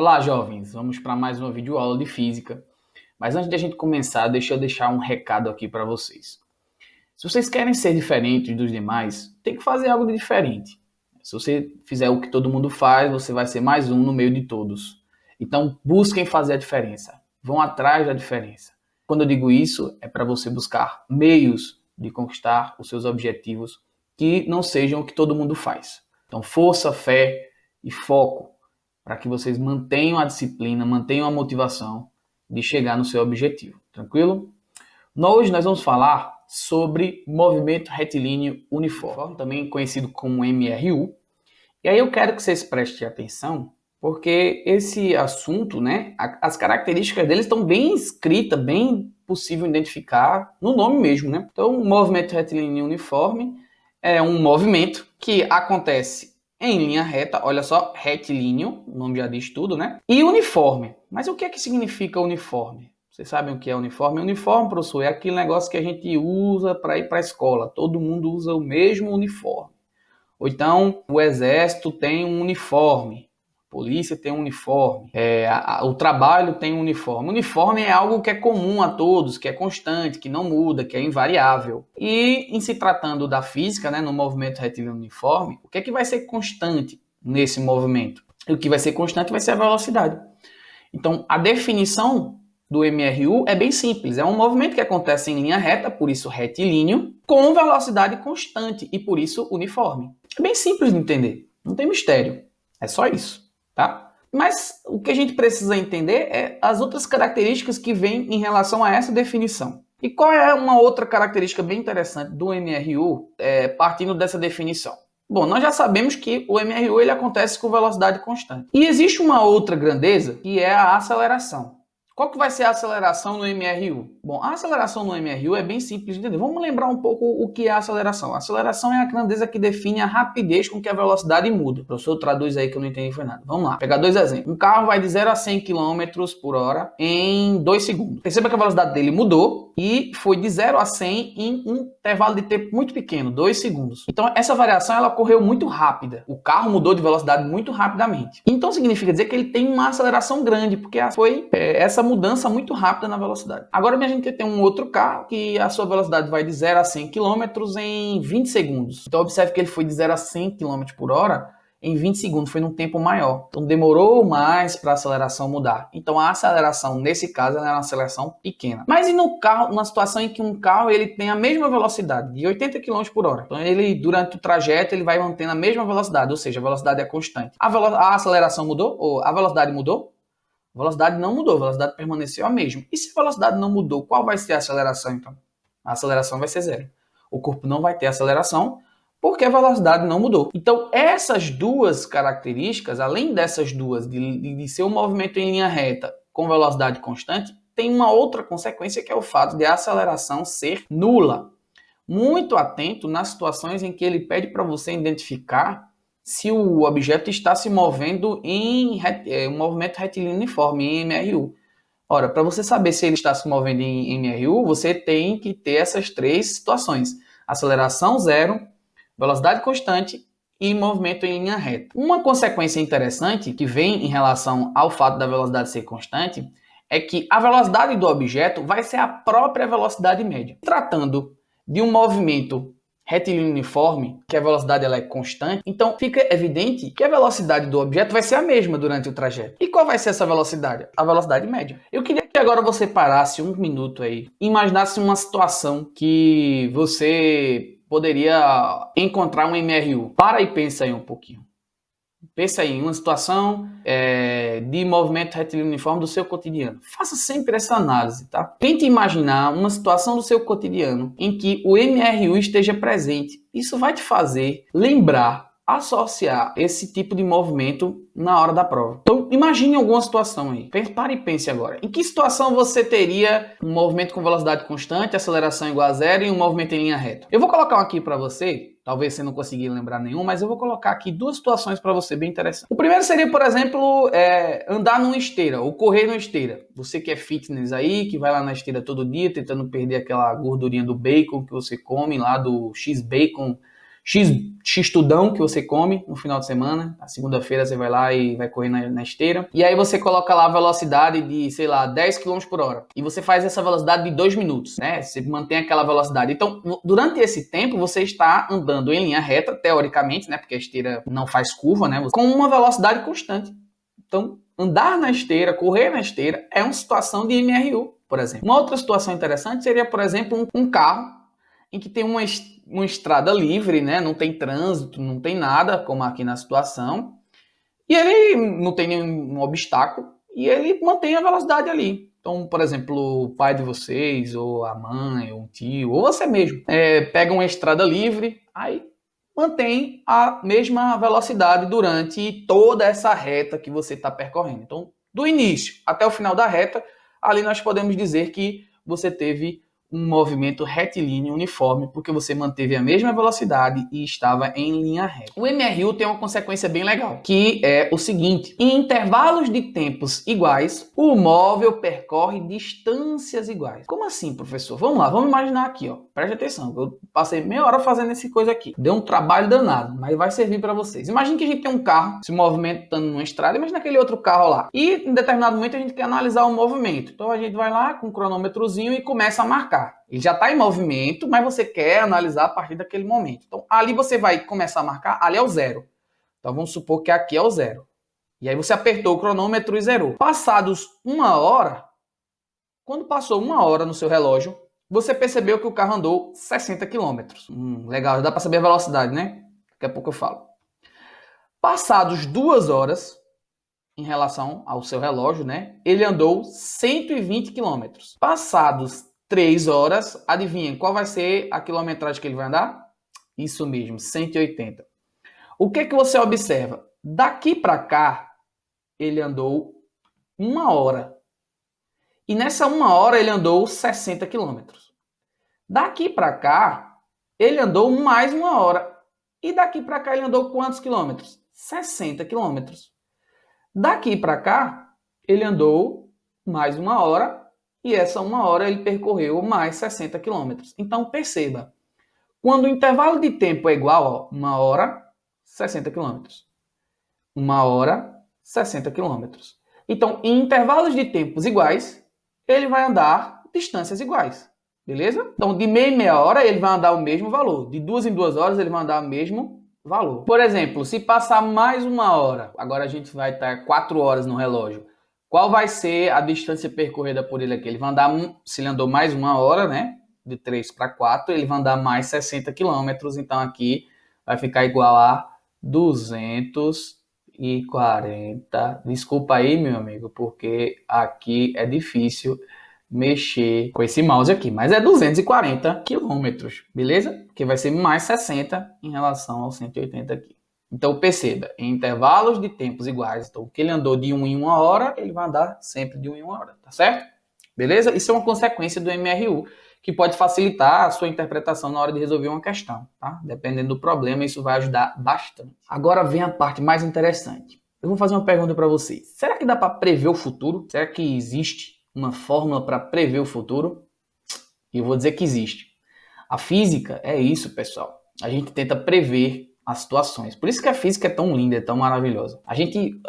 Olá, jovens! Vamos para mais uma videoaula de física. Mas antes de a gente começar, deixa eu deixar um recado aqui para vocês. Se vocês querem ser diferentes dos demais, tem que fazer algo de diferente. Se você fizer o que todo mundo faz, você vai ser mais um no meio de todos. Então, busquem fazer a diferença. Vão atrás da diferença. Quando eu digo isso, é para você buscar meios de conquistar os seus objetivos que não sejam o que todo mundo faz. Então, força, fé e foco para que vocês mantenham a disciplina, mantenham a motivação de chegar no seu objetivo. Tranquilo? Hoje nós vamos falar sobre movimento retilíneo uniforme, também conhecido como MRU. E aí eu quero que vocês prestem atenção, porque esse assunto, né, as características dele estão bem escritas, bem possível identificar no nome mesmo, né? Então, o movimento retilíneo uniforme é um movimento que acontece em linha reta, olha só, retilíneo, o nome já diz tudo, né? E uniforme. Mas o que é que significa uniforme? Vocês sabem o que é uniforme? Uniforme, professor, é aquele negócio que a gente usa para ir para a escola. Todo mundo usa o mesmo uniforme. Ou então, o exército tem um uniforme, a polícia tem um uniforme, o trabalho tem um uniforme. O uniforme é algo que é comum a todos, que é constante, que não muda, que é invariável. E em se tratando da física, né, no movimento retilíneo uniforme, o que é que vai ser constante nesse movimento? O que vai ser constante vai ser a velocidade. Então, a definição do MRU é bem simples. É um movimento que acontece em linha reta, por isso retilíneo, com velocidade constante e por isso uniforme. É bem simples de entender, não tem mistério. É só isso, tá? Mas o que a gente precisa entender é as outras características que vêm em relação a essa definição. E qual é uma outra característica bem interessante do MRU, partindo dessa definição? Bom, nós já sabemos que o MRU ele acontece com velocidade constante. E existe uma outra grandeza, que é a aceleração. Qual que vai ser a aceleração no MRU? Bom, a aceleração no MRU é bem simples de entender. Vamos lembrar um pouco o que é a aceleração. A aceleração é a grandeza que define a rapidez com que a velocidade muda. O professor traduz aí que eu não entendi foi nada. Vamos lá, pegar dois exemplos. Um carro vai de 0 a 100 km por hora em 2 segundos. Perceba que a velocidade dele mudou e foi de 0 a 100 em um intervalo de tempo muito pequeno, 2 segundos. Então essa variação ela ocorreu muito rápida. O carro mudou de velocidade muito rapidamente. Então significa dizer que ele tem uma aceleração grande, porque foi essa mudança muito rápida na velocidade. Agora a gente tem um outro carro que a sua velocidade vai de 0 a 100 km em 20 segundos. Então observe que ele foi de 0 a 100 km por hora em 20 segundos, foi num tempo maior. Então demorou mais para a aceleração mudar. Então a aceleração, nesse caso, é uma aceleração pequena. Mas e no carro, numa situação em que um carro ele tem a mesma velocidade, de 80 km por hora. Então ele, durante o trajeto, ele vai mantendo a mesma velocidade, ou seja, a velocidade é constante. A aceleração mudou? Ou a velocidade mudou? A velocidade não mudou, a velocidade permaneceu a mesma. E se a velocidade não mudou, qual vai ser a aceleração então? A aceleração vai ser zero. O corpo não vai ter aceleração porque a velocidade não mudou. Então essas duas características, além dessas duas, de ser um movimento em linha reta com velocidade constante, tem uma outra consequência que é o fato de a aceleração ser nula. Muito atento nas situações em que ele pede para você identificar se o objeto está se movendo em um movimento retilíneo uniforme, em MRU. Ora, para você saber se ele está se movendo em MRU, você tem que ter essas três situações. Aceleração zero, velocidade constante e movimento em linha reta. Uma consequência interessante que vem em relação ao fato da velocidade ser constante é que a velocidade do objeto vai ser a própria velocidade média. Tratando de um movimento retilíneo uniforme, que a velocidade ela é constante, então fica evidente que a velocidade do objeto vai ser a mesma durante o trajeto. E qual vai ser essa velocidade? A velocidade média. Eu queria que agora você parasse um minuto aí, imaginasse uma situação que você poderia encontrar um MRU. Para e pensa aí um pouquinho. Pensa aí em uma situação de movimento retilíneo uniforme do seu cotidiano. Faça sempre essa análise, tá? Tente imaginar uma situação do seu cotidiano em que o MRU esteja presente. Isso vai te fazer lembrar, associar esse tipo de movimento na hora da prova. Então, imagine alguma situação aí. Pare e pense agora. Em que situação você teria um movimento com velocidade constante, aceleração igual a zero e um movimento em linha reta? Eu vou colocar um aqui para você. Talvez você não consiga lembrar nenhum, mas eu vou colocar aqui duas situações para você bem interessantes. O primeiro seria, por exemplo, andar numa esteira ou correr numa esteira. Você que é fitness aí, que vai lá na esteira todo dia tentando perder aquela gordurinha do bacon que você come lá, do X-Bacon X tudão que você come no final de semana. Na segunda-feira você vai lá e vai correr na esteira. E aí você coloca lá a velocidade de, sei lá, 10 km por hora. E você faz essa velocidade de 2 minutos, né? Você mantém aquela velocidade. Então, durante esse tempo, você está andando em linha reta, teoricamente, né? Porque a esteira não faz curva, né? Com uma velocidade constante. Então, andar na esteira, correr na esteira, é uma situação de MRU, por exemplo. Uma outra situação interessante seria, por exemplo, um carro em que tem uma estrada livre, né? Não tem trânsito, não tem nada, como aqui na situação, e ele não tem nenhum obstáculo, e ele mantém a velocidade ali. Então, por exemplo, o pai de vocês, ou a mãe, ou um tio, ou você mesmo, pega uma estrada livre, aí mantém a mesma velocidade durante toda essa reta que você está percorrendo. Então, do início até o final da reta, ali nós podemos dizer que você teve um movimento retilíneo uniforme, porque você manteve a mesma velocidade e estava em linha reta. O MRU tem uma consequência bem legal, que é o seguinte: em intervalos de tempos iguais, o móvel percorre distâncias iguais. Como assim, professor? Vamos lá, vamos imaginar aqui, ó. Preste atenção, eu passei meia hora fazendo essa coisa aqui. Deu um trabalho danado, mas vai servir para vocês. Imagine que a gente tem um carro se movimentando numa estrada, imagina aquele outro carro lá. E em determinado momento a gente quer analisar o movimento. Então a gente vai lá com um cronômetrozinho e começa a marcar. Ele já está em movimento, mas você quer analisar a partir daquele momento. Então, ali você vai começar a marcar, ali é o zero. Então, vamos supor que aqui é o zero. E aí você apertou o cronômetro e zerou. Passados uma hora, quando passou uma hora no seu relógio, você percebeu que o carro andou 60 km. Legal, dá para saber a velocidade, né? Daqui a pouco eu falo. Passados 2 horas, em relação ao seu relógio, né? Ele andou 120 km. Passados 3 horas, adivinha qual vai ser a quilometragem que ele vai andar? Isso mesmo, 180. O que você observa? Daqui para cá, ele andou 1 hora. E nessa 1 hora ele andou 60 km. Daqui para cá, ele andou mais 1 hora. E daqui para cá ele andou quantos quilômetros? 60 km. Daqui para cá, ele andou mais 1 hora. E essa 1 hora ele percorreu mais 60 km. Então perceba, quando o intervalo de tempo é igual a 1 hora, 60 km. 1 hora, 60 km. Então, em intervalos de tempos iguais, ele vai andar distâncias iguais. Beleza? Então, de meia em meia hora, ele vai andar o mesmo valor. De 2 em 2 horas, ele vai andar o mesmo valor. Por exemplo, se passar mais 1 hora, agora a gente vai estar 4 horas no relógio. Qual vai ser a distância percorrida por ele aqui? Ele vai andar, se ele andou mais 1 hora, né? De 3 para 4, ele vai andar mais 60 km. Então aqui vai ficar igual a 240. Desculpa aí, meu amigo, porque aqui é difícil mexer com esse mouse aqui. Mas é 240 km, beleza? Porque vai ser mais 60 em relação ao 180 aqui. Então perceba, em intervalos de tempos iguais, então o que ele andou de 1 em 1 hora, ele vai andar sempre de 1 em 1 hora, tá certo? Beleza? Isso é uma consequência do MRU, que pode facilitar a sua interpretação na hora de resolver uma questão, tá? Dependendo do problema, isso vai ajudar bastante. Agora vem a parte mais interessante. Eu vou fazer uma pergunta para vocês. Será que dá para prever o futuro? Será que existe uma fórmula para prever o futuro? E eu vou dizer que existe. A física é isso, pessoal. A gente tenta prever as situações. Por isso que a física é tão linda, é tão maravilhosa. A gente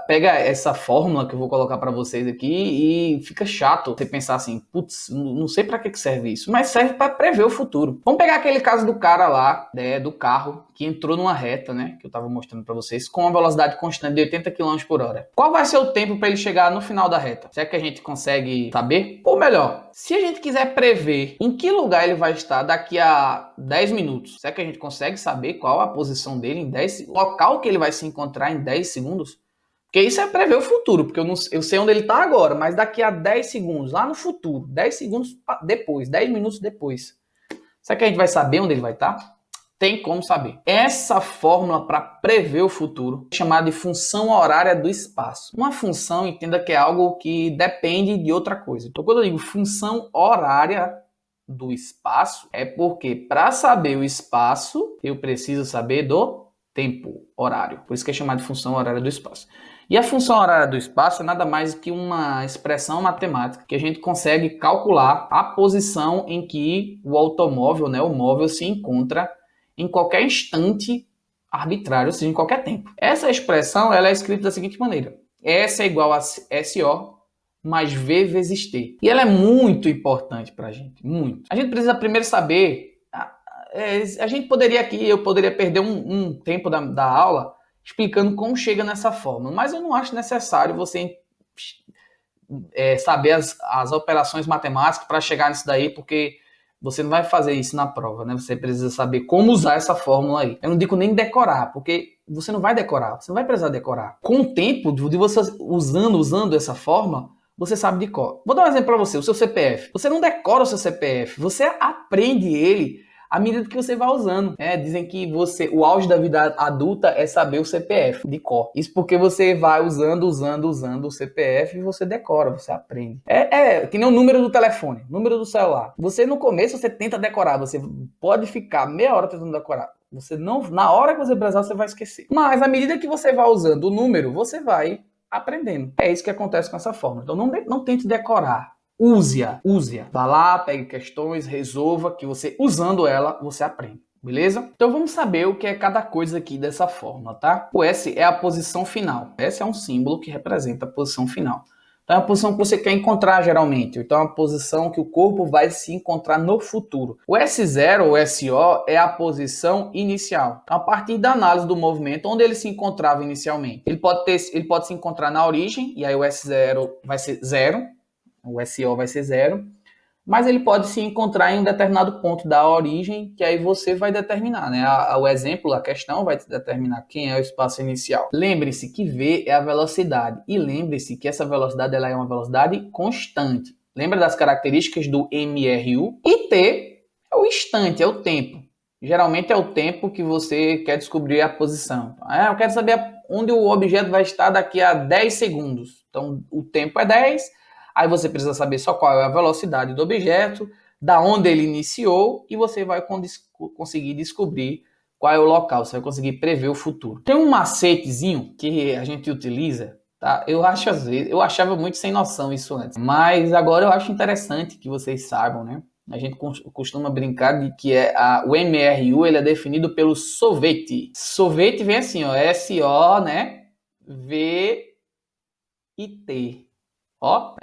pega essa fórmula que eu vou colocar para vocês aqui e fica chato você pensar assim, putz, não sei para que serve isso, mas serve para prever o futuro. Vamos pegar aquele caso do cara lá, do carro, que entrou numa reta, né, que eu estava mostrando para vocês, com uma velocidade constante de 80 km por hora. Qual vai ser o tempo para ele chegar no final da reta? Será que a gente consegue saber? Ou melhor, se a gente quiser prever em que lugar ele vai estar daqui a 10 minutos, será que a gente consegue saber qual a posição dele em 10, local que ele vai se encontrar em 10 segundos? Porque isso é prever o futuro, porque eu sei onde ele está agora, mas daqui a 10 segundos, lá no futuro, 10 segundos depois, 10 minutos depois, será que a gente vai saber onde ele vai estar? Tem como saber. Essa fórmula para prever o futuro é chamada de função horária do espaço. Uma função, entenda que é algo que depende de outra coisa. Então, quando eu digo função horária do espaço, é porque para saber o espaço, eu preciso saber do tempo horário. Por isso que é chamado de função horária do espaço. E a função horária do espaço é nada mais que uma expressão matemática que a gente consegue calcular a posição em que o automóvel, né, o móvel, se encontra em qualquer instante arbitrário, ou seja, em qualquer tempo. Essa expressão ela é escrita da seguinte maneira. S é igual a SO mais V vezes T. E ela é muito importante para a gente, muito. A gente precisa primeiro saber... A gente poderia aqui, eu poderia perder um tempo da aula explicando como chega nessa fórmula, mas eu não acho necessário você saber as operações matemáticas para chegar nisso daí, porque você não vai fazer isso na prova, né? Você precisa saber como usar essa fórmula aí. Eu não digo nem decorar, porque você não vai decorar, você não vai precisar decorar. Com o tempo de você usando essa fórmula, você sabe de cor. Vou dar um exemplo para você, o seu CPF. Você não decora o seu CPF, você aprende ele à medida que você vai usando. Dizem que o auge da vida adulta é saber o CPF de cor. Isso porque você vai usando o CPF e você decora, você aprende. Que nem o número do telefone, número do celular. Você no começo você tenta decorar, você pode ficar meia hora tentando decorar. Você não, na hora que você precisar, você vai esquecer. Mas à medida que você vai usando o número, você vai aprendendo. É isso que acontece com essa fórmula. Então não tente decorar. Use-a. Vá lá, pegue questões, resolva, que você, usando ela, você aprende. Beleza? Então vamos saber o que é cada coisa aqui dessa fórmula, tá? O S é a posição final. S é um símbolo que representa a posição final. Então é a posição que você quer encontrar geralmente. Então é uma posição que o corpo vai se encontrar no futuro. O S0 ou SO é a posição inicial. Então, a partir da análise do movimento, onde ele se encontrava inicialmente. Ele pode se encontrar na origem, e aí o S0 vai ser 0. O SO vai ser 0, mas ele pode se encontrar em um determinado ponto da origem, que aí você vai determinar, né? O exemplo, a questão vai determinar quem é o espaço inicial. Lembre-se que V é a velocidade, e lembre-se que essa velocidade ela é uma velocidade constante. Lembra das características do MRU? E T é o instante, é o tempo. Geralmente é o tempo que você quer descobrir a posição. Eu quero saber onde o objeto vai estar daqui a 10 segundos. Então, o tempo é 10. Aí você precisa saber só qual é a velocidade do objeto, da onde ele iniciou, e você vai conseguir descobrir qual é o local, você vai conseguir prever o futuro. Tem um macetezinho que a gente utiliza, tá? Eu achava muito sem noção isso antes, mas agora eu acho interessante que vocês saibam, né? A gente costuma brincar de que o MRU ele é definido pelo SOVET. SOVET vem assim, ó, SO, né? V e T. Ó,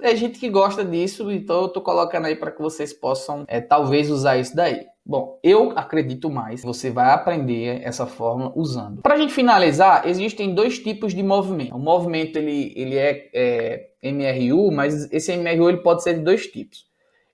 é gente que gosta disso, então eu tô colocando aí para que vocês possam talvez usar isso daí. Bom, eu acredito mais que você vai aprender essa fórmula usando. Para a gente finalizar, existem dois tipos de movimento. O movimento ele é MRU, mas esse MRU ele pode ser de dois tipos.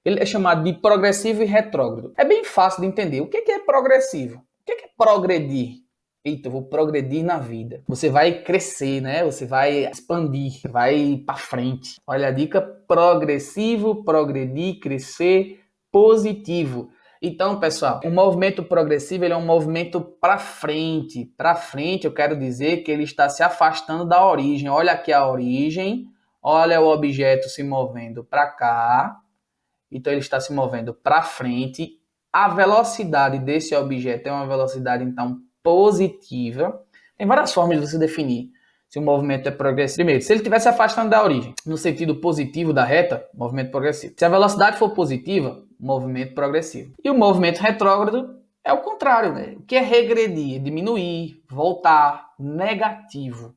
Ele é chamado de progressivo e retrógrado. É bem fácil de entender. O que é progressivo? O que é progredir? Eita, eu vou progredir na vida. Você vai crescer, né? Você vai expandir, vai para frente. Olha a dica: progressivo, progredir, crescer, positivo. Então, pessoal, o movimento progressivo ele é um movimento para frente. Para frente, eu quero dizer que ele está se afastando da origem. Olha aqui a origem. Olha o objeto se movendo para cá. Então, ele está se movendo para frente. A velocidade desse objeto é uma velocidade, então, positiva. Tem várias formas de você definir se o movimento é progressivo. Primeiro, se ele estiver se afastando da origem, no sentido positivo da reta, movimento progressivo. Se a velocidade for positiva, movimento progressivo. E o movimento retrógrado é o contrário, né? O que é regredir? Diminuir, voltar, negativo.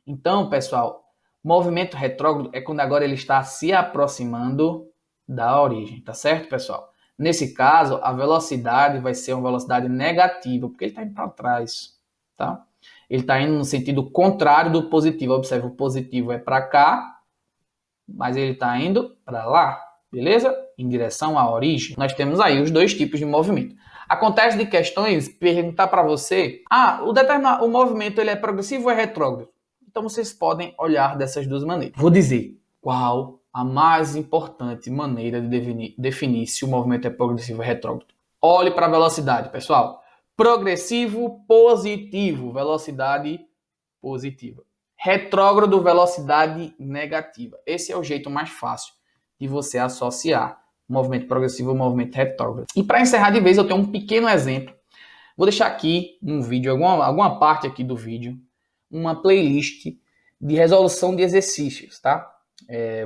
Então, pessoal, movimento retrógrado é quando agora ele está se aproximando da origem, tá certo, pessoal? Nesse caso, a velocidade vai ser uma velocidade negativa, porque ele está indo para trás, tá? Ele está indo no sentido contrário do positivo. Observe, o positivo é para cá, mas ele está indo para lá, beleza? Em direção à origem. Nós temos aí os dois tipos de movimento. Acontece de questões perguntar para você, o movimento ele é progressivo ou é retrógrado? Então vocês podem olhar dessas duas maneiras. Vou dizer qual a mais importante maneira de definir se o movimento é progressivo ou retrógrado. Olhe para a velocidade, pessoal. Progressivo, positivo, velocidade positiva. Retrógrado, velocidade negativa. Esse é o jeito mais fácil de você associar o movimento progressivo ao movimento retrógrado. E para encerrar de vez, eu tenho um pequeno exemplo. Vou deixar aqui um vídeo, alguma parte aqui do vídeo, uma playlist de resolução de exercícios, tá?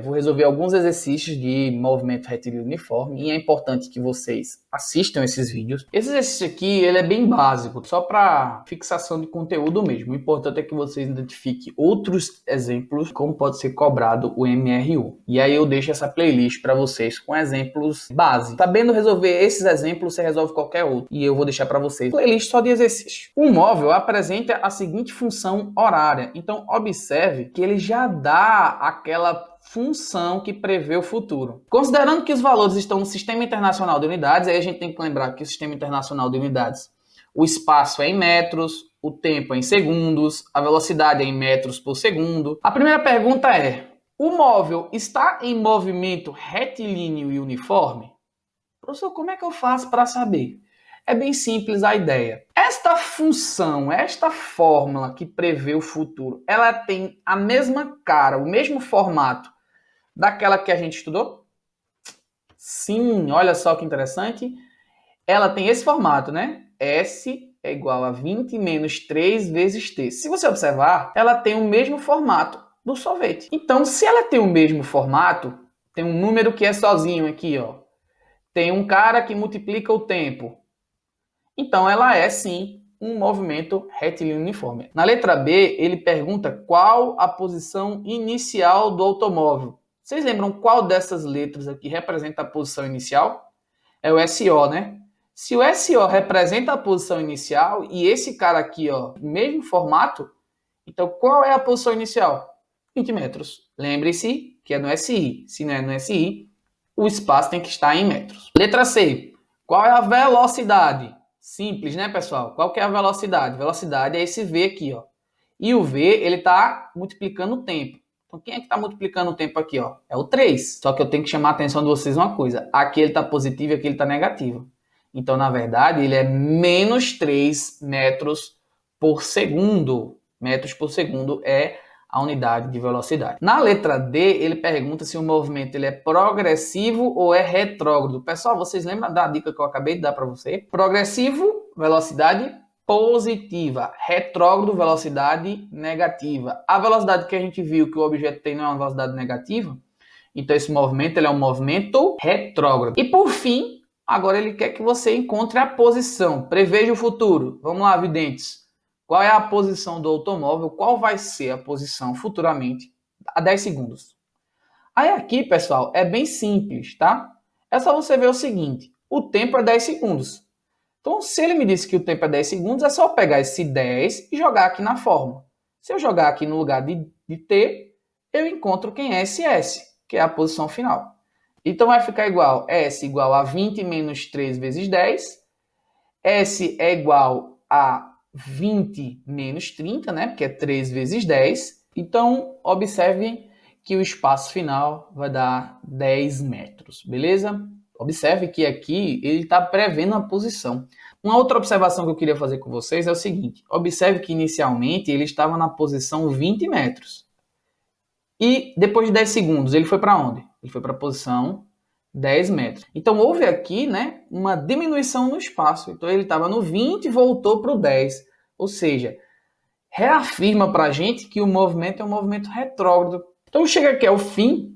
Vou resolver alguns exercícios de movimento retilíneo uniforme e é importante que vocês assistam esses vídeos. Esse exercício aqui ele é bem básico, só para fixação de conteúdo mesmo. O importante é que vocês identifiquem outros exemplos, como pode ser cobrado o MRU. E aí eu deixo essa playlist para vocês com exemplos base. Sabendo resolver esses exemplos, você resolve qualquer outro. E eu vou deixar para vocês playlist só de exercícios. O móvel apresenta a seguinte função horária. Então observe que ele já dá aquela função que prevê o futuro. Considerando que os valores estão no Sistema Internacional de Unidades, aí a gente tem que lembrar que o Sistema Internacional de Unidades, o espaço é em metros, o tempo é em segundos, a velocidade é em metros por segundo. A primeira pergunta é: o móvel está em movimento retilíneo e uniforme? Professor, como é que eu faço para saber? É bem simples a ideia. Esta função, esta fórmula que prevê o futuro, ela tem a mesma cara, o mesmo formato daquela que a gente estudou? Sim, olha só que interessante. Ela tem esse formato, né? S é igual a 20 menos 3 vezes T. Se você observar, ela tem o mesmo formato do sorvete. Então, se ela tem o mesmo formato, tem um número que é sozinho aqui, ó. Tem um cara que multiplica o tempo. Então, ela é, sim, um movimento retilíneo uniforme. Na letra B, ele pergunta qual a posição inicial do automóvel. Vocês lembram qual dessas letras aqui representa a posição inicial? É o SO, né? Se o SO representa a posição inicial e esse cara aqui, ó, mesmo formato, então qual é a posição inicial? 20 metros. Lembre-se que é no SI. Se não é no SI, o espaço tem que estar em metros. Letra C. Qual é a velocidade? Simples, né, pessoal? Qual que é a velocidade? Velocidade é esse V aqui, ó. E o V, ele está multiplicando o tempo. Então, quem é que está multiplicando o tempo aqui, ó? É o 3. Só que eu tenho que chamar a atenção de vocês uma coisa. Aqui ele está positivo e aqui ele está negativo. Então, na verdade, ele é menos 3 metros por segundo. Metros por segundo é a unidade de velocidade. Na letra D, ele pergunta se o movimento ele é progressivo ou é retrógrado. Pessoal, vocês lembram da dica que eu acabei de dar para você? Progressivo, velocidade positiva. Retrógrado, velocidade negativa. A velocidade que a gente viu que o objeto tem não é uma velocidade negativa, então esse movimento ele é um movimento retrógrado. E por fim, agora ele quer que você encontre a posição. Preveja o futuro. Vamos lá, videntes. Qual é a posição do automóvel? Qual vai ser a posição futuramente a 10 segundos? Aí aqui, pessoal, é bem simples, tá? É só você ver o seguinte. O tempo é 10 segundos. Então, se ele me disse que o tempo é 10 segundos, é só pegar esse 10 e jogar aqui na fórmula. Se eu jogar aqui no lugar de T, eu encontro quem é esse S, que é a posição final. Então, vai ficar igual S igual a 20 menos 3 vezes 10. S é igual a 20 menos 30, né? Porque é 3 vezes 10. Então, observe que o espaço final vai dar 10 metros, beleza? Observe que aqui ele está prevendo a posição. Uma outra observação que eu queria fazer com vocês é o seguinte. Observe que inicialmente ele estava na posição 20 metros. E depois de 10 segundos, ele foi para onde? Ele foi para a posição 10 metros. Então houve aqui, né, uma diminuição no espaço. Então ele estava no 20 e voltou para o 10. Ou seja, reafirma para a gente que o movimento é um movimento retrógrado. Então chega aqui ao fim.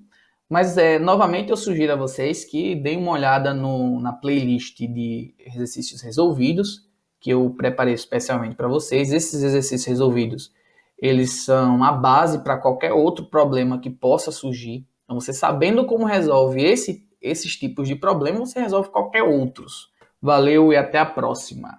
Mas, novamente, eu sugiro a vocês que deem uma olhada na playlist de exercícios resolvidos, que eu preparei especialmente para vocês. Esses exercícios resolvidos, eles são a base para qualquer outro problema que possa surgir. Então, você sabendo como resolve esses tipos de problema, você resolve qualquer outros. Valeu e até a próxima!